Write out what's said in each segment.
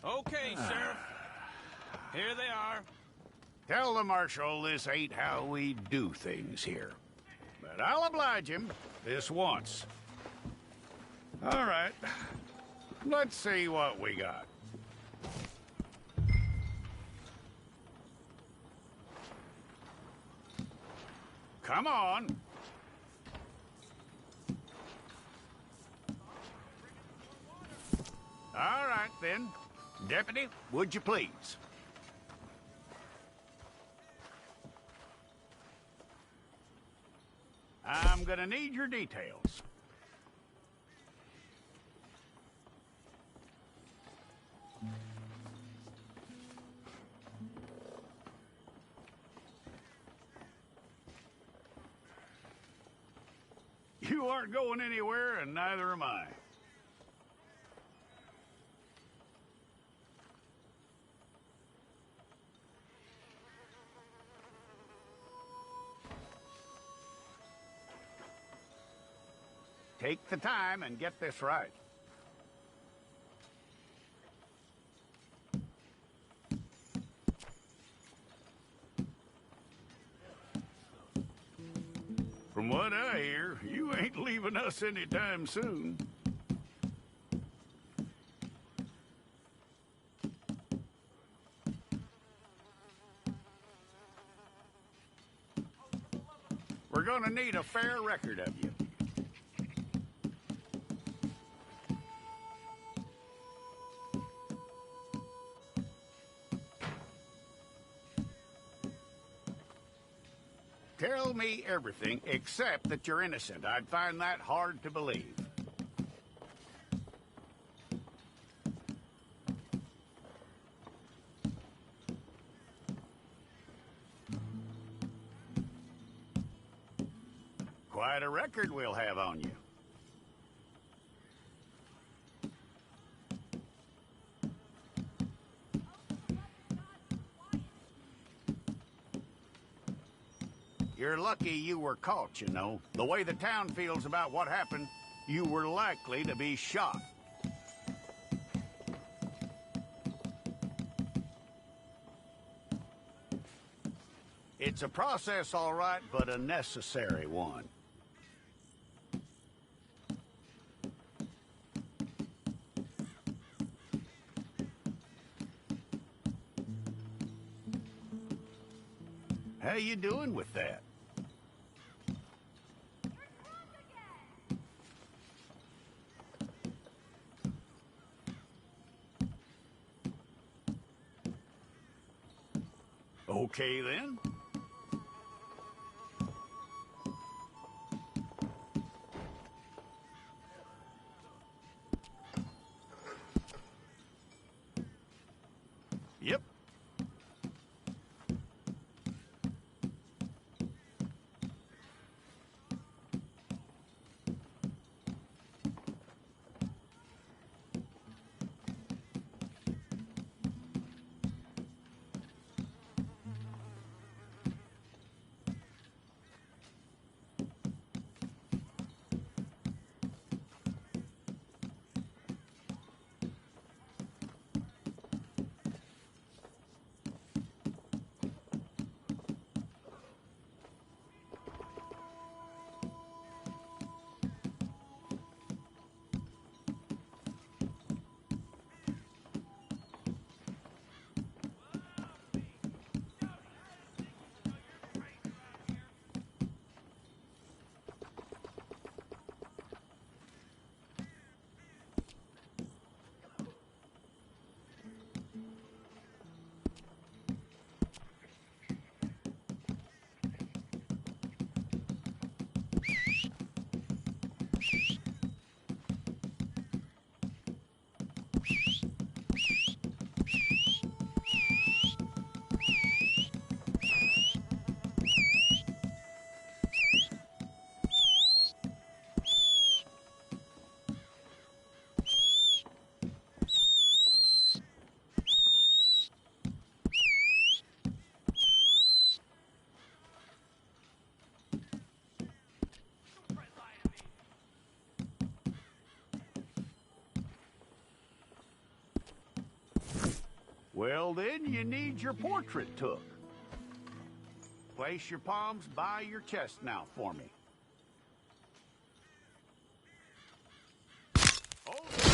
Okay, Sheriff. Here they are. Tell the Marshal this ain't how we do things here. But I'll oblige him this once. All right. Let's see what we got. Come on. All right, then. Deputy, would you please? I'm gonna need your details. You aren't going anywhere, and neither am I. Take the time and get this right. From what I hear, you ain't leaving us anytime soon. We're gonna need a fair record of you. Tell me everything except that you're innocent. I'd find that hard to believe. Quite a record we'll have on you. You're lucky you were caught, you know. The way the town feels about what happened, you were likely to be shot. It's a process, all right, but a necessary one. How you doing with that? Okay, then. Yep. Well, then you need your portrait took. Place your palms by your chest now for me. Hold it.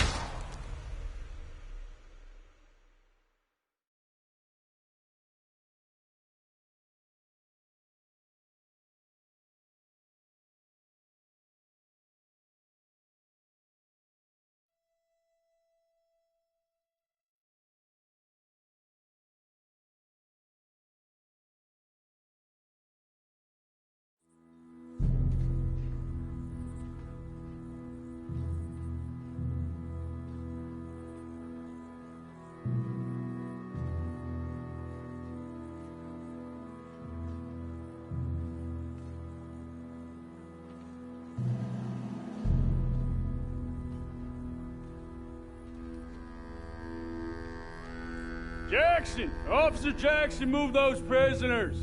Jackson! Officer Jackson, move those prisoners!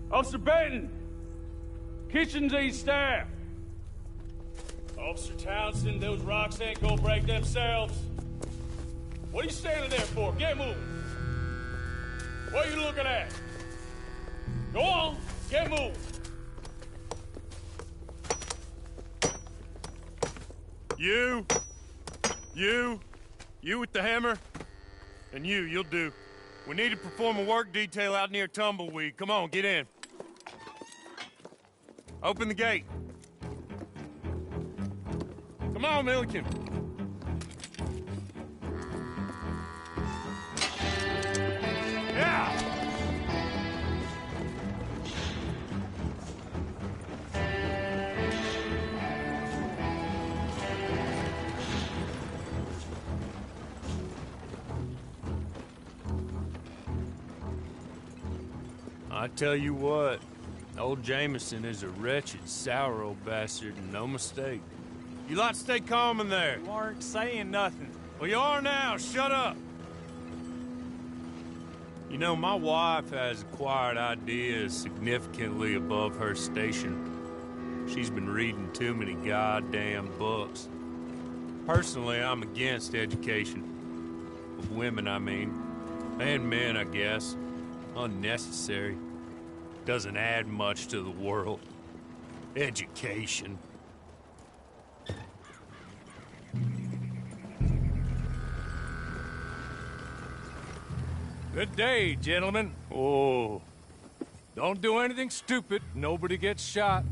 Officer Benton! Kitchens aid staff! Officer Townsend, those rocks ain't gonna break themselves. What are you standing there for? Get moving! What are you looking at? Go on, get moving! You with the hammer? And you'll do. We need to perform a work detail out near Tumbleweed. Come on, get in. Open the gate. Come on, Milliken. Yeah! I tell you what, old Jameson is a wretched, sour old bastard, and no mistake. You lot stay calm in there. You aren't saying nothing. Well, you are now. Shut up. You know, my wife has acquired ideas significantly above her station. She's been reading too many goddamn books. Personally, I'm against education. Of women, I mean. And men, I guess. Unnecessary. Doesn't add much to the world. Education. Good day, gentlemen. Oh. Don't do anything stupid. Nobody gets shot.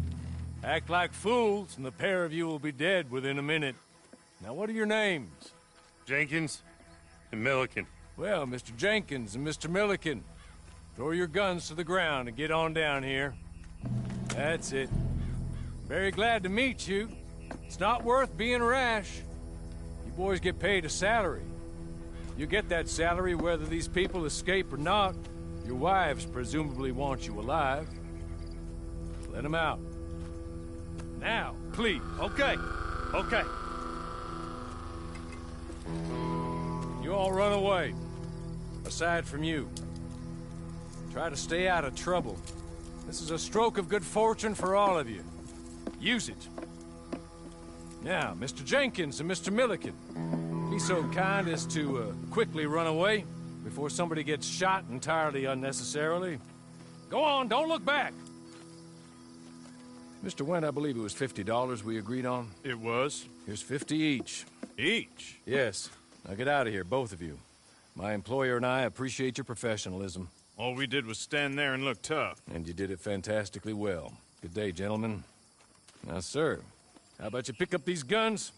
Act like fools, and the pair of you will be dead within a minute. Now, what are your names? Jenkins and Milliken. Well, Mr. Jenkins and Mr. Milliken, throw your guns to the ground and get on down here. That's it. Very glad to meet you. It's not worth being rash. You boys get paid a salary. You get that salary whether these people escape or not. Your wives presumably want you alive. Let them out. Now, please. Okay. You all run away. Aside from you. Try to stay out of trouble. This is a stroke of good fortune for all of you. Use it. Now, Mr. Jenkins and Mr. Milliken, be so kind as to quickly run away before somebody gets shot entirely unnecessarily. Go on, don't look back. Mr. Wendt, I believe it was $50 we agreed on. It was. Here's 50 each. Each? Yes. Now get out of here, both of you. My employer and I appreciate your professionalism. All we did was stand there and look tough. And you did it fantastically well. Good day, gentlemen. Now, sir, how about you pick up these guns,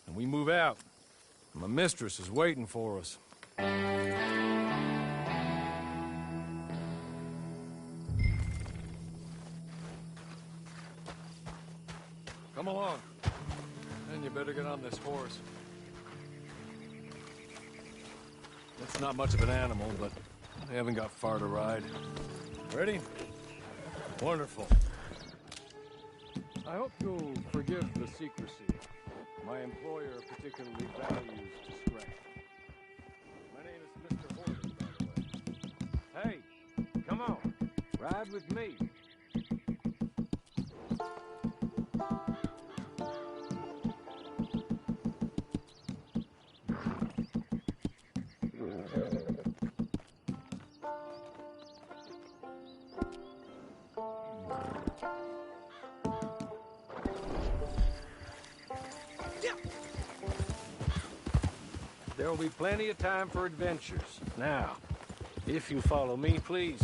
and we move out? My mistress is waiting for us. Come along. And you better get on this horse. It's not much of an animal, but they haven't got far to ride. Ready? Wonderful. I hope you'll forgive the secrecy. My employer particularly values discretion. My name is Mr. Horton, by the way. Hey, come on. Ride with me. There will be plenty of time for adventures. Now, if you follow me, please.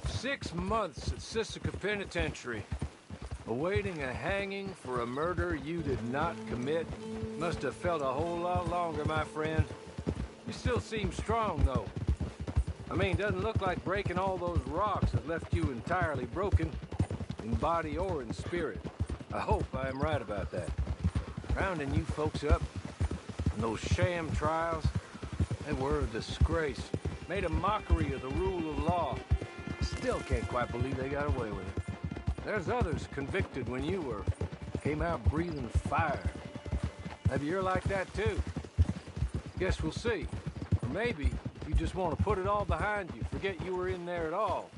6 months at Sisika Penitentiary, awaiting a hanging for a murder you did not commit. Must have felt a whole lot longer, my friend. You still seem strong, though. I mean, doesn't look like breaking all those rocks has left you entirely broken, in body or in spirit. I hope I am right about that. Rounding you folks up, and those sham trials, they were a disgrace. Made a mockery of the rule of law. Still can't quite believe they got away with it. There's others convicted when you were. Came out breathing fire. Maybe you're like that too. Guess we'll see. Or maybe you just want to put it all behind you, forget you were in there at all.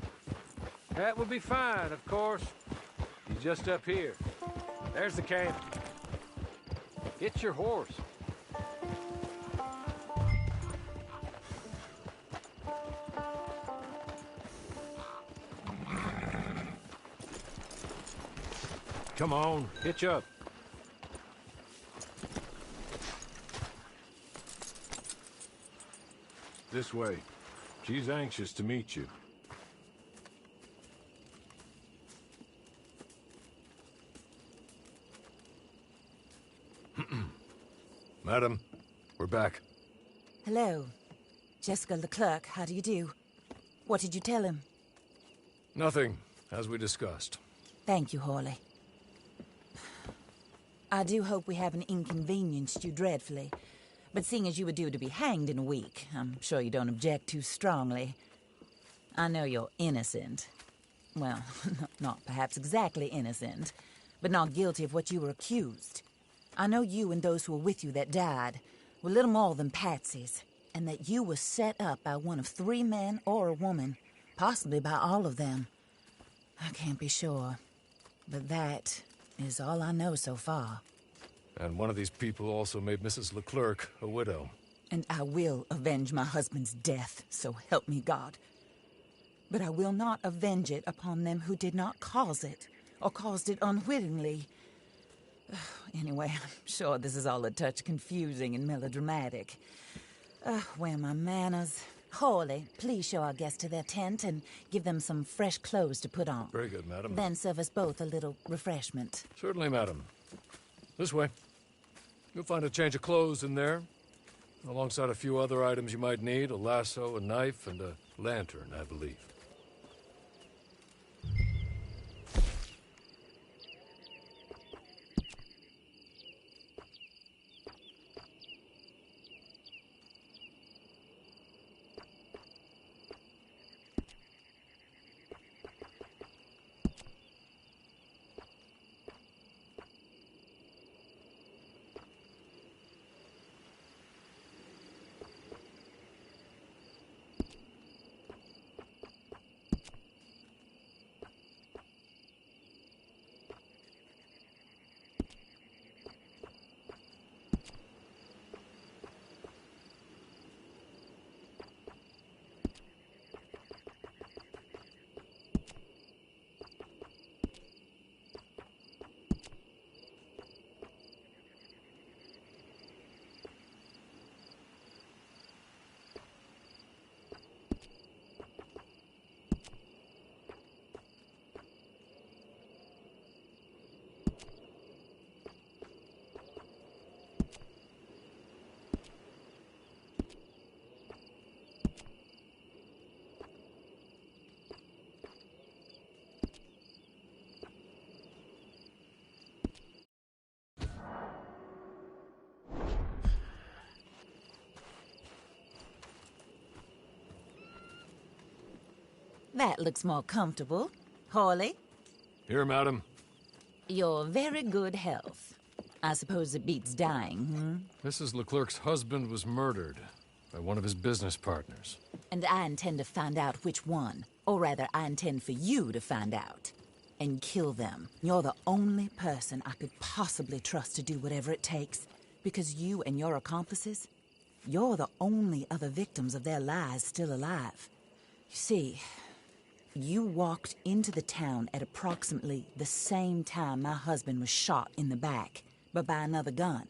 That would be fine, of course. He's just up here. There's the camp. Get your horse. Come on, hitch up. This way. She's anxious to meet you. Madam, we're back. Hello. Jessica Leclerc, how do you do? What did you tell him? Nothing, as we discussed. Thank you, Hawley. I do hope we haven't inconvenienced you dreadfully. But seeing as you were due to be hanged in a week, I'm sure you don't object too strongly. I know you're innocent. Well, not perhaps exactly innocent, but not guilty of what you were accused. I know you and those who were with you that died were little more than patsies, and that you were set up by one of 3 men or a woman, possibly by all of them. I can't be sure, but that is all I know so far. And one of these people also made Mrs. Leclerc a widow. And I will avenge my husband's death, so help me God. But I will not avenge it upon them who did not cause it, or caused it unwittingly. Anyway, I'm sure this is all a touch confusing and melodramatic. Where are my manners? Hawley, please show our guests to their tent and give them some fresh clothes to put on. Very good, madam. Then serve us both a little refreshment. Certainly, madam. This way. You'll find a change of clothes in there, alongside a few other items you might need, a lasso, a knife, and a lantern, I believe. That looks more comfortable. Hawley, Here, madam. your very good health. I suppose it beats dying, Mrs. Leclerc's husband was murdered by one of his business partners. And I intend to find out which one. Or rather, I intend for you to find out. And kill them. You're the only person I could possibly trust to do whatever it takes. Because you and your accomplices, you're the only other victims of their lies still alive. You see, You walked into the town at approximately the same time my husband was shot in the back, but by another gun,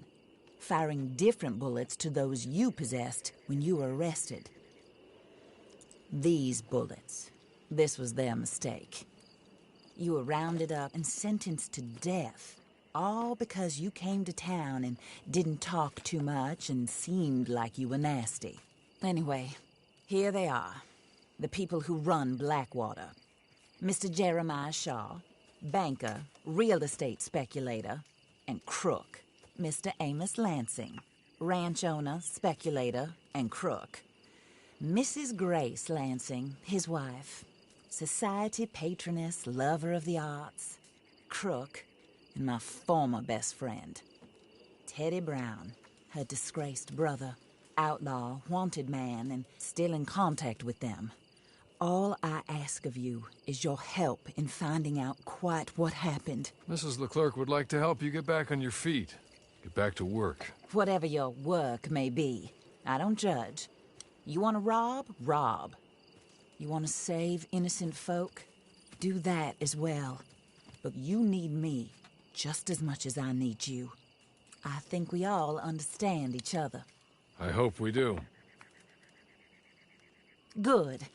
firing different bullets to those you possessed when you were arrested. These bullets, this was their mistake. You were rounded up and sentenced to death, all because you came to town and didn't talk too much and seemed like you were nasty. Anyway, here they are, the people who run Blackwater. Mr. Jeremiah Shaw, banker, real estate speculator, and crook. Mr. Amos Lansing, ranch owner, speculator, and crook. Mrs. Grace Lansing, his wife, society patroness, lover of the arts, crook, and my former best friend. Teddy Brown, her disgraced brother, outlaw, wanted man, and still in contact with them. All I ask of you is your help in finding out quite what happened. Mrs. Leclerc would like to help you get back on your feet. Get back to work. Whatever your work may be, I don't judge. You want to rob? Rob. You want to save innocent folk? Do that as well. But you need me just as much as I need you. I think we all understand each other. I hope we do. Good.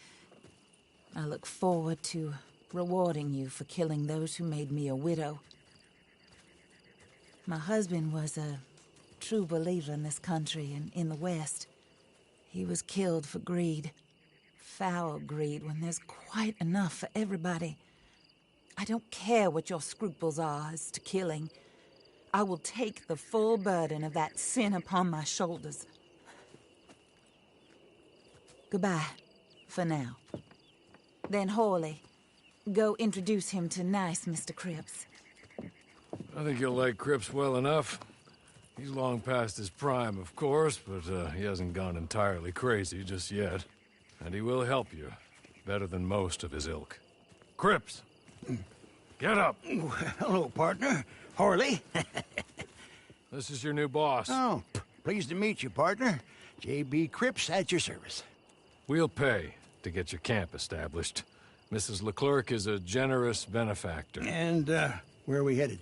I look forward to rewarding you for killing those who made me a widow. My husband was a true believer in this country and in the West. He was killed for greed. Foul greed when there's quite enough for everybody. I don't care what your scruples are as to killing. I will take the full burden of that sin upon my shoulders. Goodbye, for now. Then Hawley, go introduce him to nice Mr. Cripps. I think you'll like Cripps well enough. He's long past his prime, of course, but he hasn't gone entirely crazy just yet. And he will help you, better than most of his ilk. Cripps! Get up! Hello, partner. Harley. This is your new boss. Oh, pleased to meet you, partner. J.B. Cripps at your service. We'll pay to get your camp established. Mrs. Leclerc is a generous benefactor. And, where are we headed?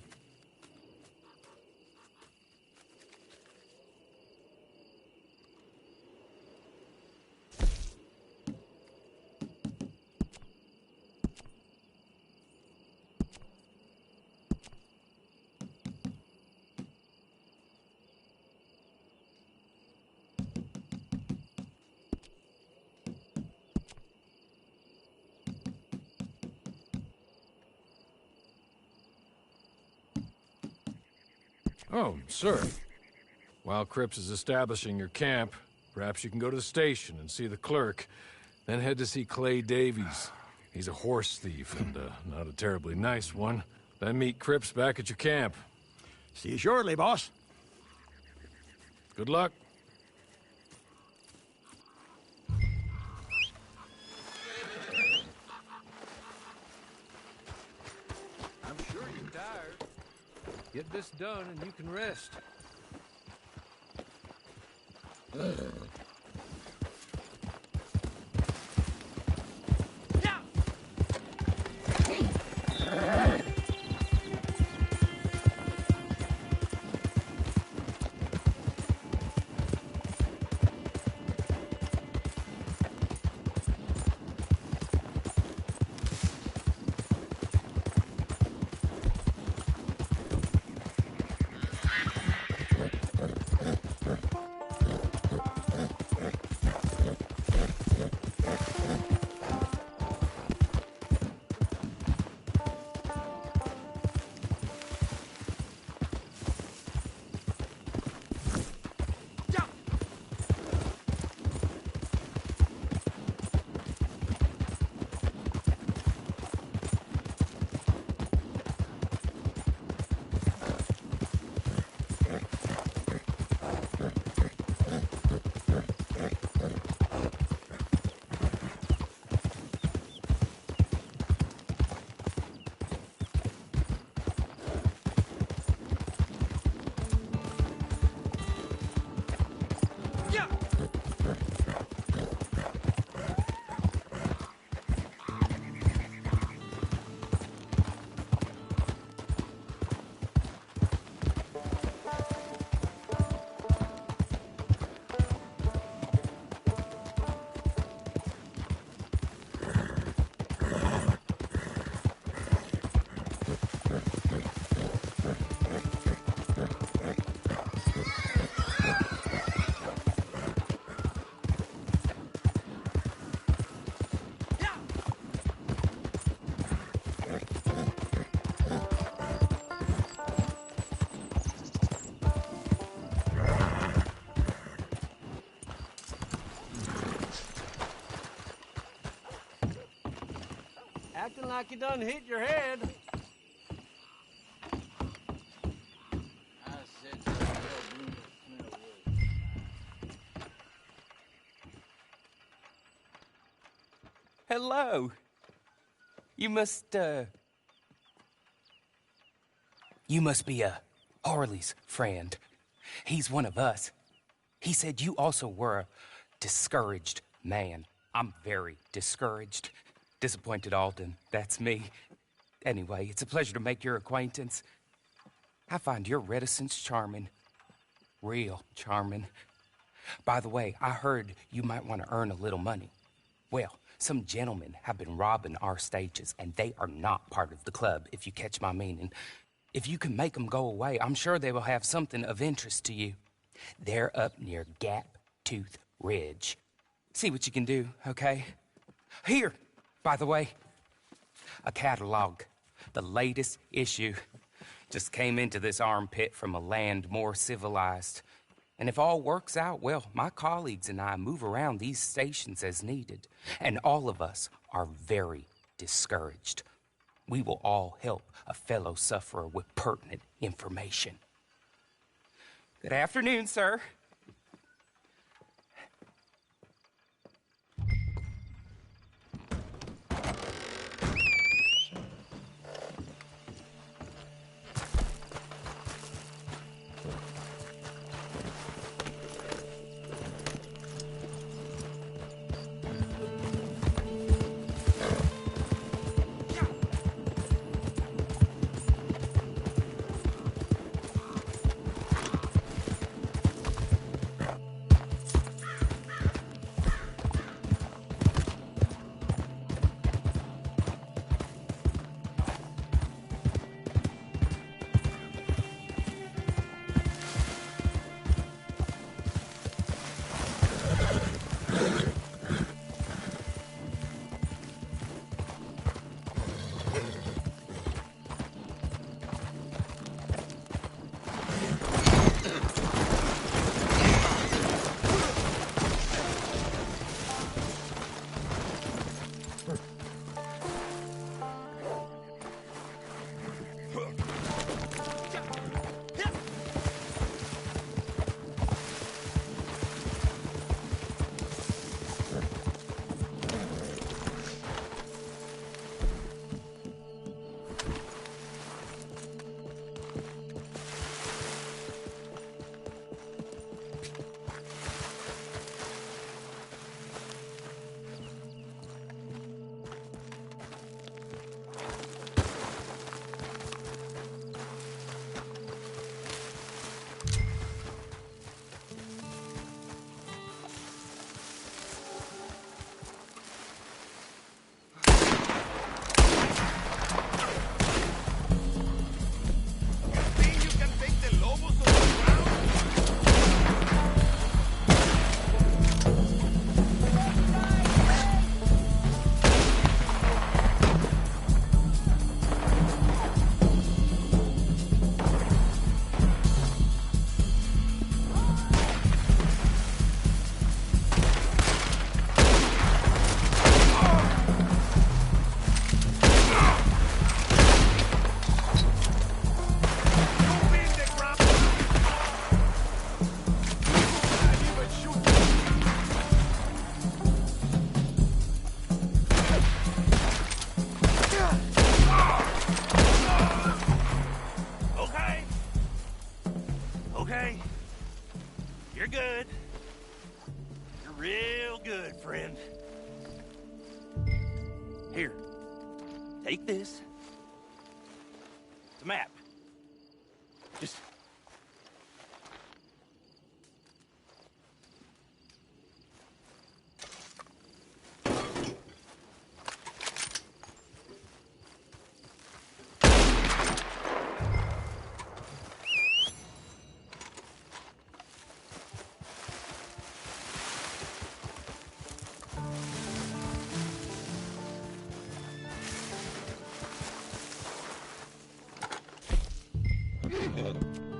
Oh, sir. While Cripps is establishing your camp, perhaps you can go to the station and see the clerk, then head to see Clay Davies. He's a horse thief, and not a terribly nice one. Then meet Cripps back at your camp. See you shortly, boss. Good luck. I'm sure you're tired. Get this done and you can rest. looking like you done hit your head. Hello. You must be, Harley's friend. He's one of us. He said you also were a discouraged man. I'm very discouraged. Disappointed Alden, that's me. Anyway, it's a pleasure to make your acquaintance. I find your reticence charming. Real charming. By the way, I heard you might want to earn a little money. Well, some gentlemen have been robbing our stages, and they are not part of the club, if you catch my meaning. If you can make them go away, I'm sure they will have something of interest to you. They're up near Gap Tooth Ridge. See what you can do, okay? Here, by the way, a catalog. The latest issue. Just came into this armpit from a land more civilized. And if all works out, well, my colleagues and I move around these stations as needed. And all of us are very discouraged. We will all help a fellow sufferer with pertinent information. Good afternoon, sir. Okay. You're good. You're real good, friend. Here. Take this. It's a map. Just... Good.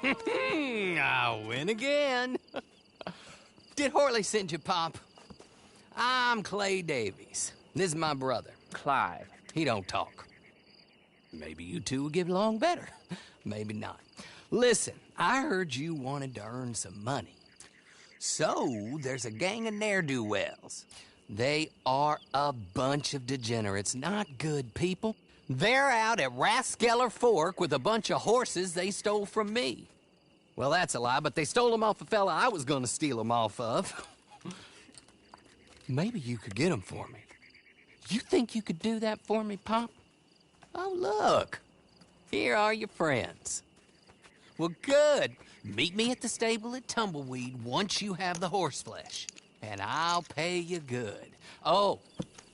I win again. Did Horley send you, Pop? I'm Clay Davies. This is my brother, Clive. He don't talk. Maybe you two will get along better. Maybe not. Listen, I heard you wanted to earn some money. So, there's a gang of ne'er-do-wells. They are a bunch of degenerates, not good people. They're out at Raskeller Fork with a bunch of horses they stole from me. Well, that's a lie, but they stole them off a fella I was gonna steal them off of. Maybe you could get them for me. You think you could do that for me, Pop? Oh, look. Here are your friends. Well, good. Meet me at the stable at Tumbleweed once you have the horseflesh, and I'll pay you good. Oh,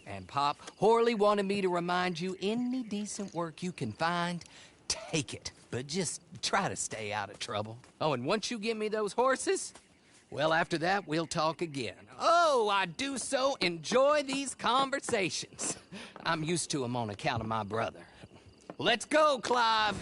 and Pop, Horley wanted me to remind you, any decent work you can find, take it. But just try to stay out of trouble. Oh, and once you give me those horses, well, after that, we'll talk again. Oh, I do so enjoy these conversations. I'm used to them on account of my brother. Let's go, Clive.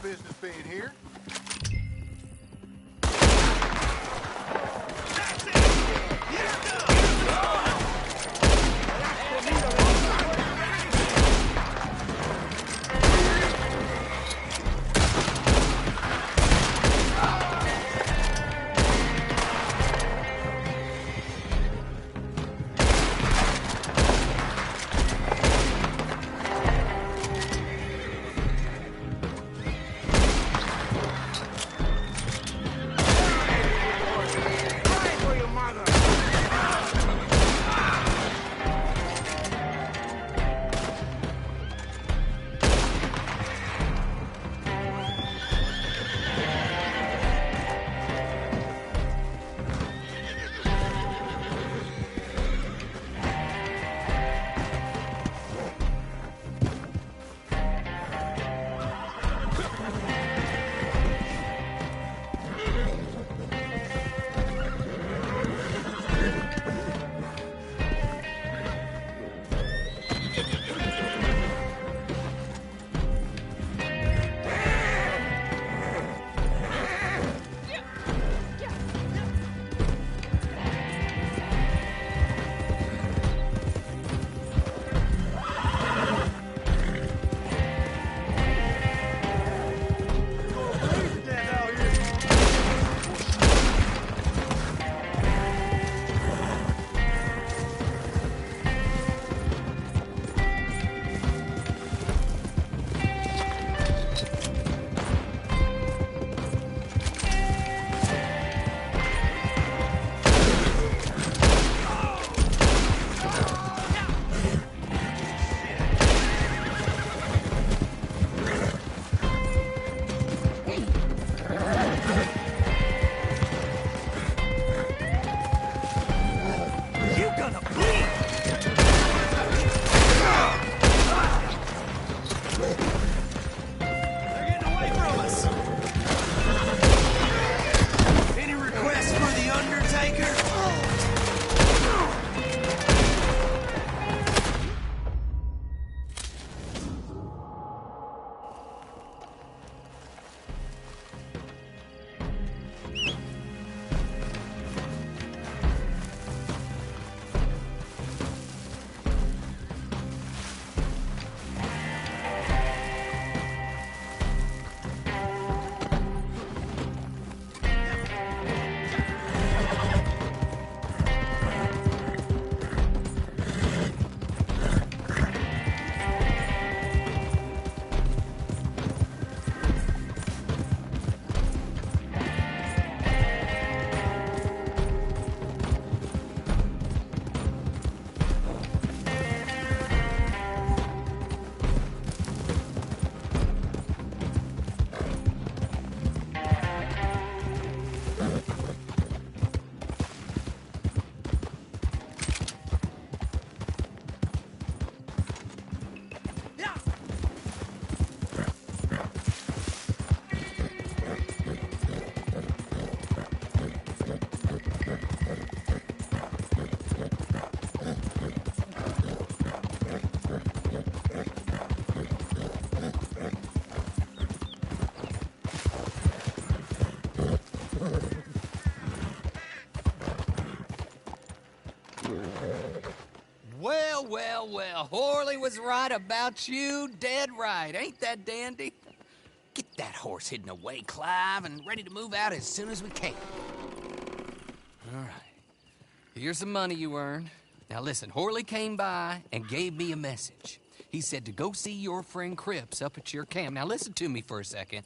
Business being here. Well, well, well. Horley was right about you. Dead right. Ain't that dandy? Get that horse hidden away, Clive, and ready to move out as soon as we can. All right. Here's the money you earned. Now listen, Horley came by and gave me a message. He said to go see your friend Cripps up at your camp. Now listen to me for a second.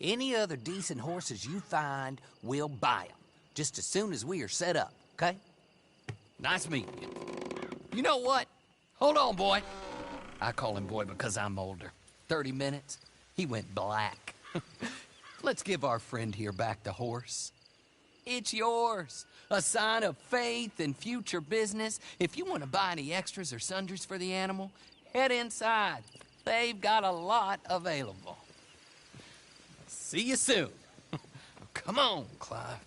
Any other decent horses you find, we'll buy them. Just as soon as we are set up, okay? Nice meeting you. You know what? Hold on, boy. I call him boy because I'm older. 30 minutes, he went black. Let's give our friend here back the horse. It's yours. A sign of faith and future business. If you want to buy any extras or sundries for the animal, head inside. They've got a lot available. See you soon. Come on, Clive.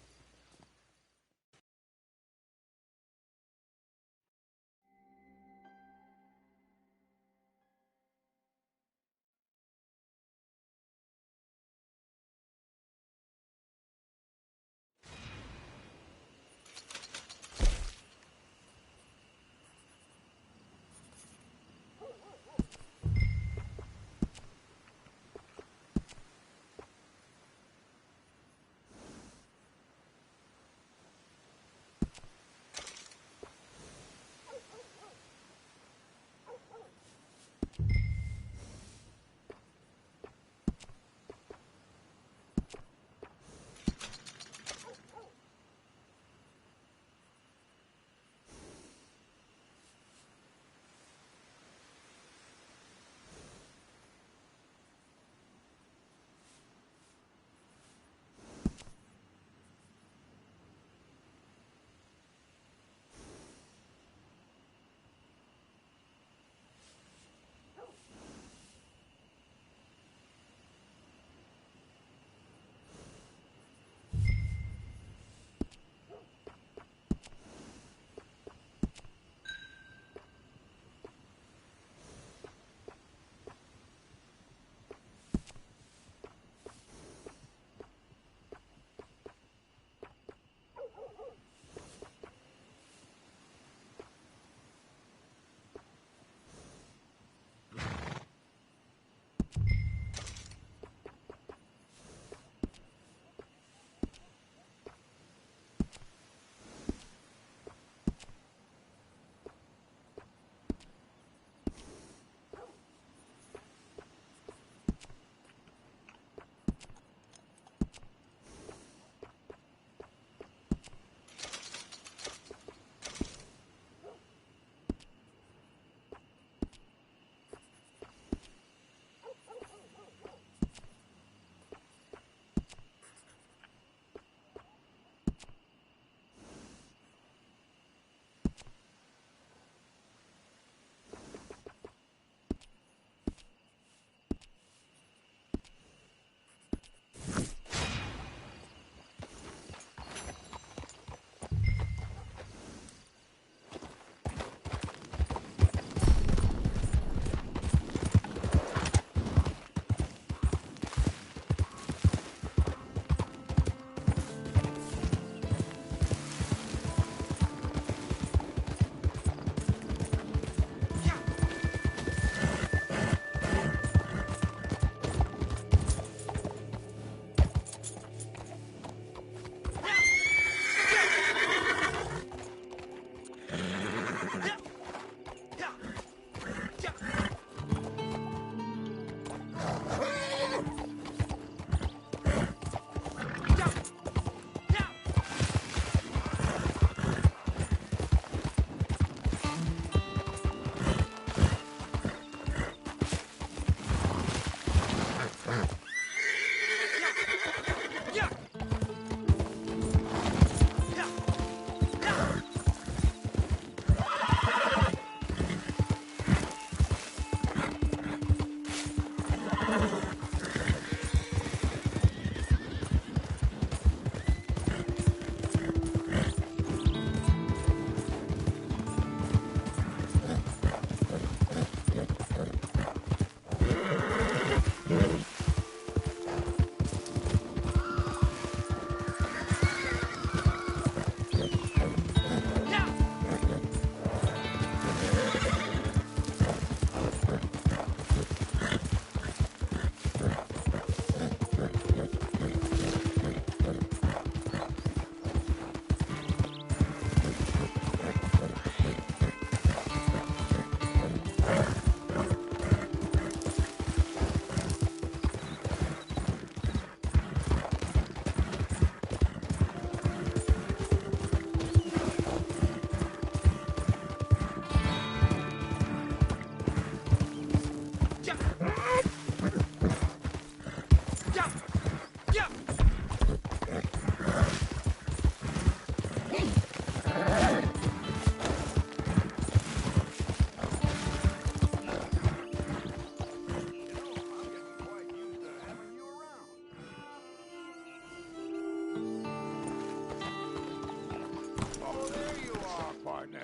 partner.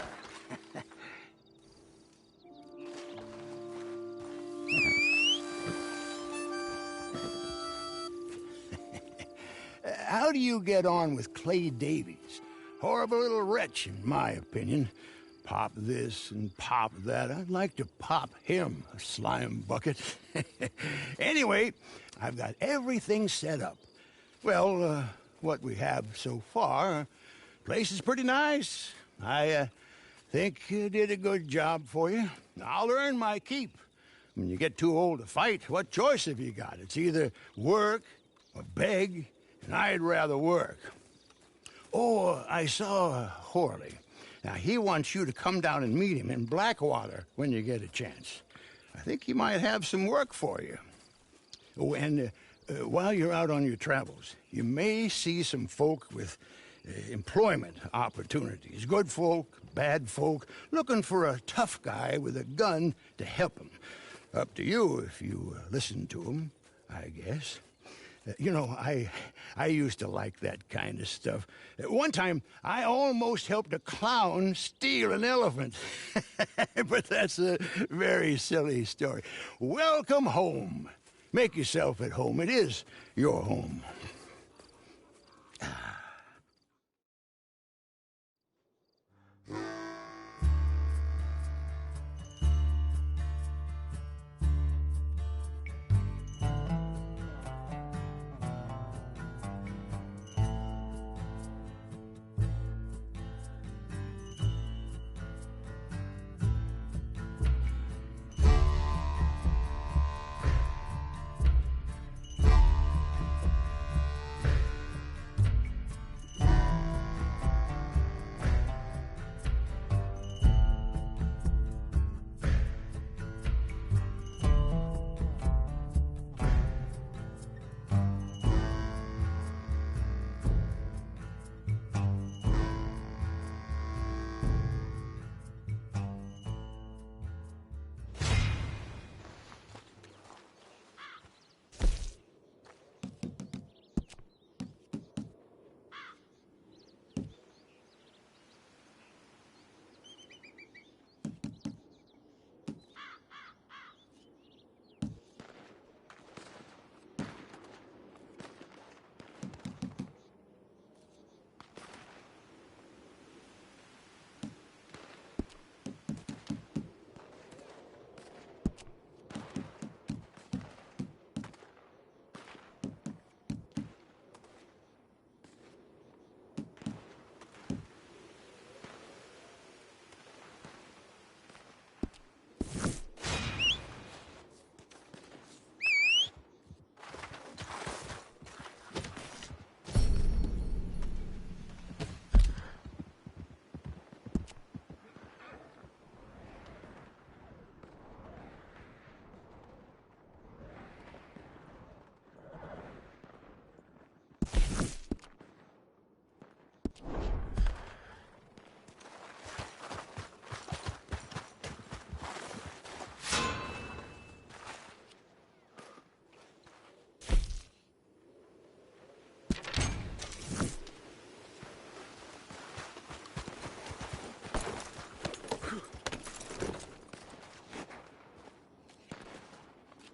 How do you get on with Clay Davies? Horrible little wretch, in my opinion. Pop this and pop that. I'd like to pop him, a slime bucket. Anyway, I've got everything set up. Well, what we have so far, place is pretty nice. I think you did a good job for you. I'll earn my keep. When you get too old to fight, what choice have you got? It's either work or beg, and I'd rather work. Oh, I saw Horley. Now, he wants you to come down and meet him in Blackwater when you get a chance. I think he might have some work for you. Oh, and while you're out on your travels, you may see some folk with employment opportunities. Good folk, bad folk, looking for a tough guy with a gun to help them. Up to you if you listen to them, I guess. You know, I used to like that kind of stuff. One time, I almost helped a clown steal an elephant. But that's a very silly story. Welcome home. Make yourself at home. It is your home.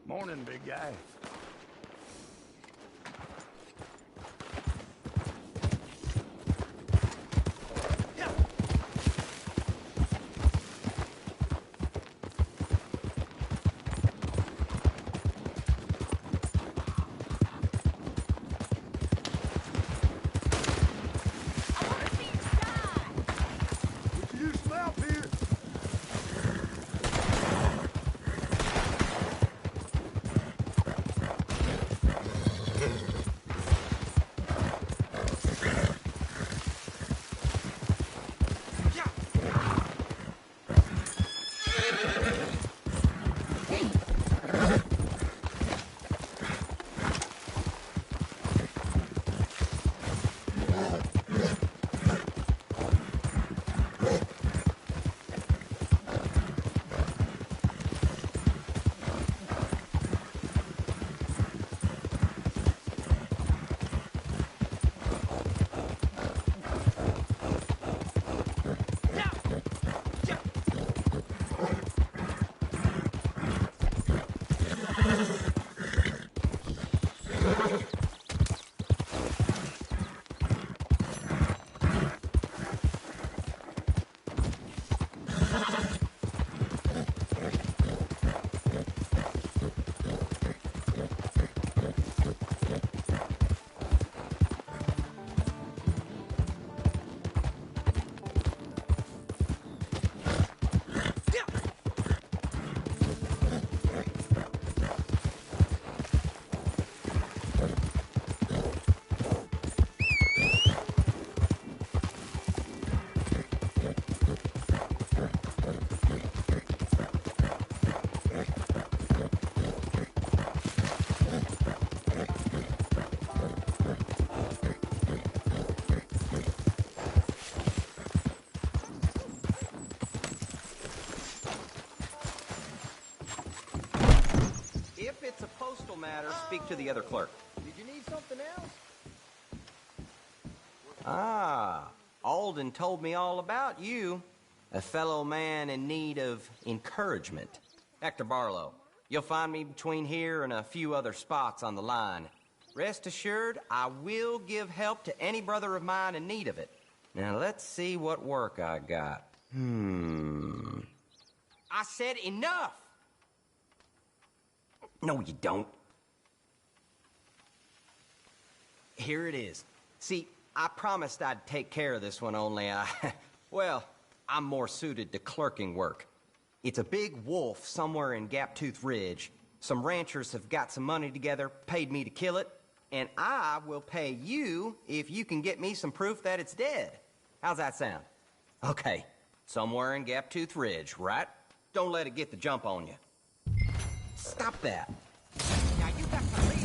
Morning, big guy. matters, speak to the other clerk. Did you need something else? Ah, Alden told me all about you. A fellow man in need of encouragement. Hector Barlow, you'll find me between here and a few other spots on the line. Rest assured, I will give help to any brother of mine in need of it. Now, let's see what work I got. I said enough! No, you don't. Here it is. See, I promised I'd take care of this one, only well, I'm more suited to clerking work. It's a big wolf somewhere in Gaptooth Ridge. Some ranchers have got some money together, paid me to kill it, and I will pay you if you can get me some proof that it's dead. How's that sound? Okay, somewhere in Gaptooth Ridge, right? Don't let it get the jump on you. Stop that. Now you got to leave.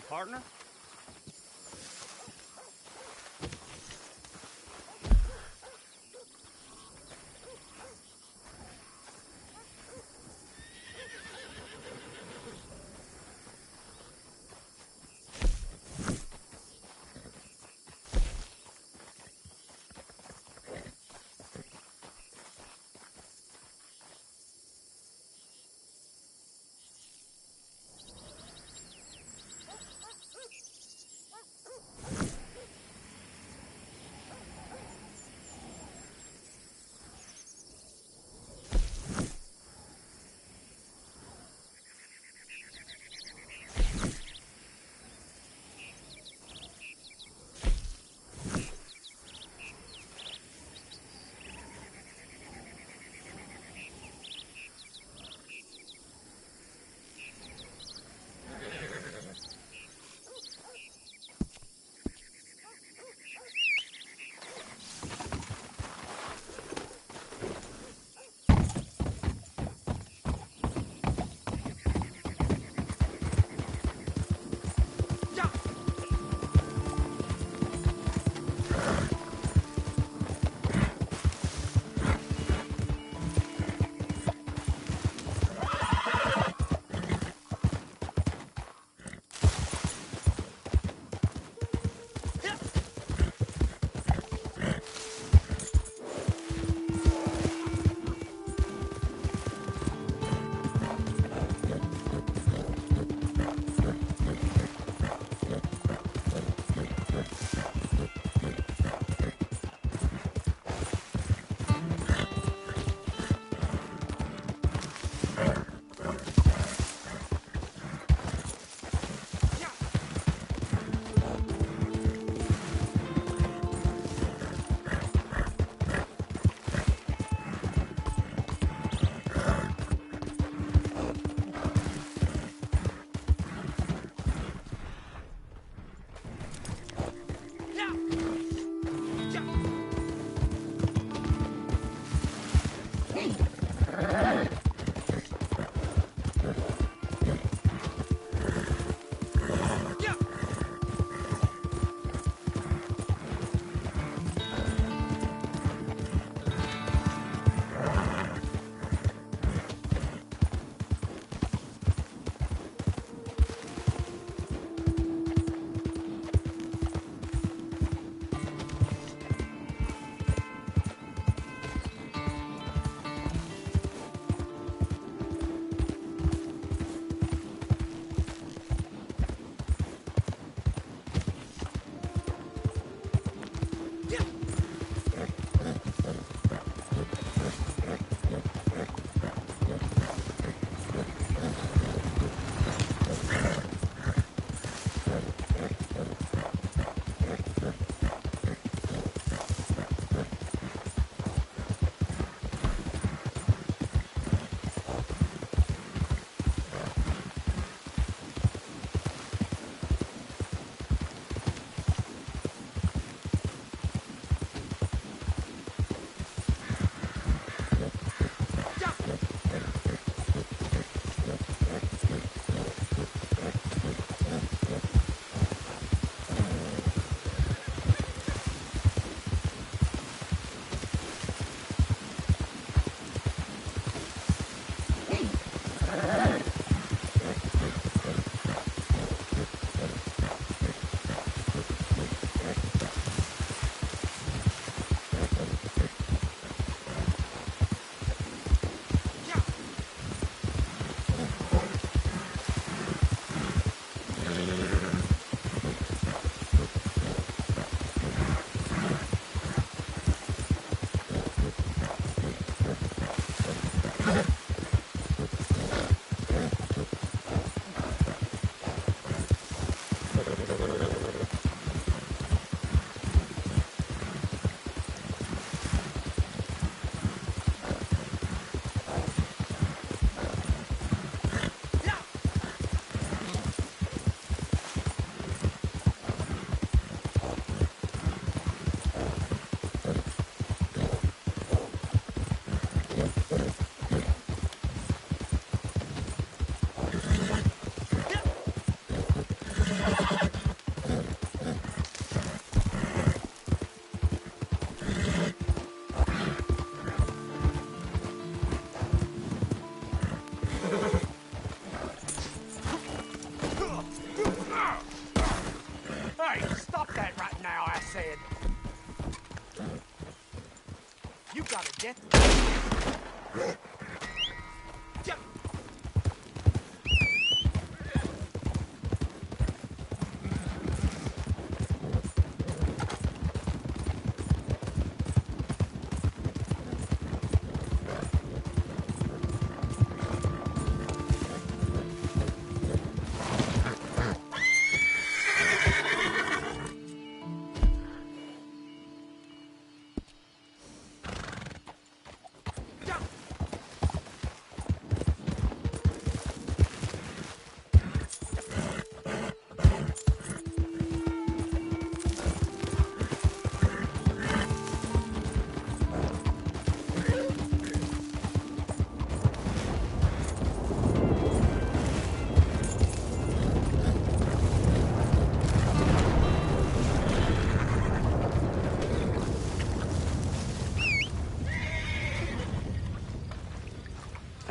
partner?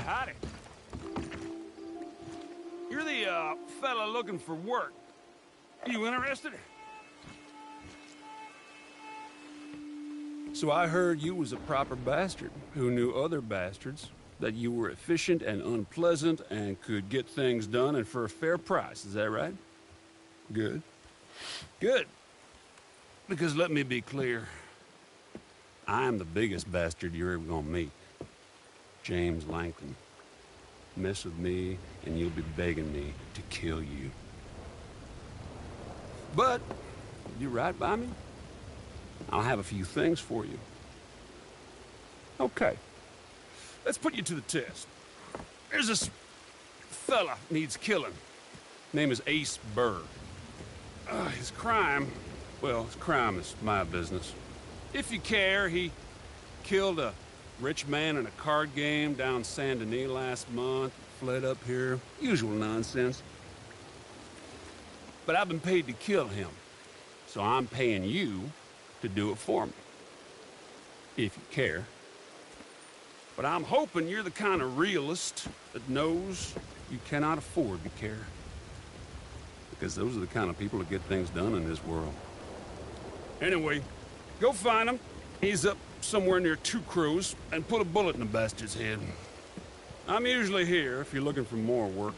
Howdy. You're the, fella looking for work. You interested? So I heard you was a proper bastard who knew other bastards, that you were efficient and unpleasant and could get things done and for a fair price. Is that right? Good. Good. Because let me be clear. I am the biggest bastard you're ever gonna meet. James Langton. Mess with me, and you'll be begging me to kill you. But, you right by me? I'll have a few things for you. Okay. Let's put you to the test. There's this fella needs killing. Name is Ace Berg. His crime is my business. If you care, he killed a rich man in a card game down Saint Denis last month, fled up here. Usual nonsense. But I've been paid to kill him, so I'm paying you to do it for me. If you care. But I'm hoping you're the kind of realist that knows you cannot afford to care. Because those are the kind of people that get things done in this world. Anyway, go find him. He's up somewhere near Two Crows, and put a bullet in the bastard's head. I'm usually here if you're looking for more work.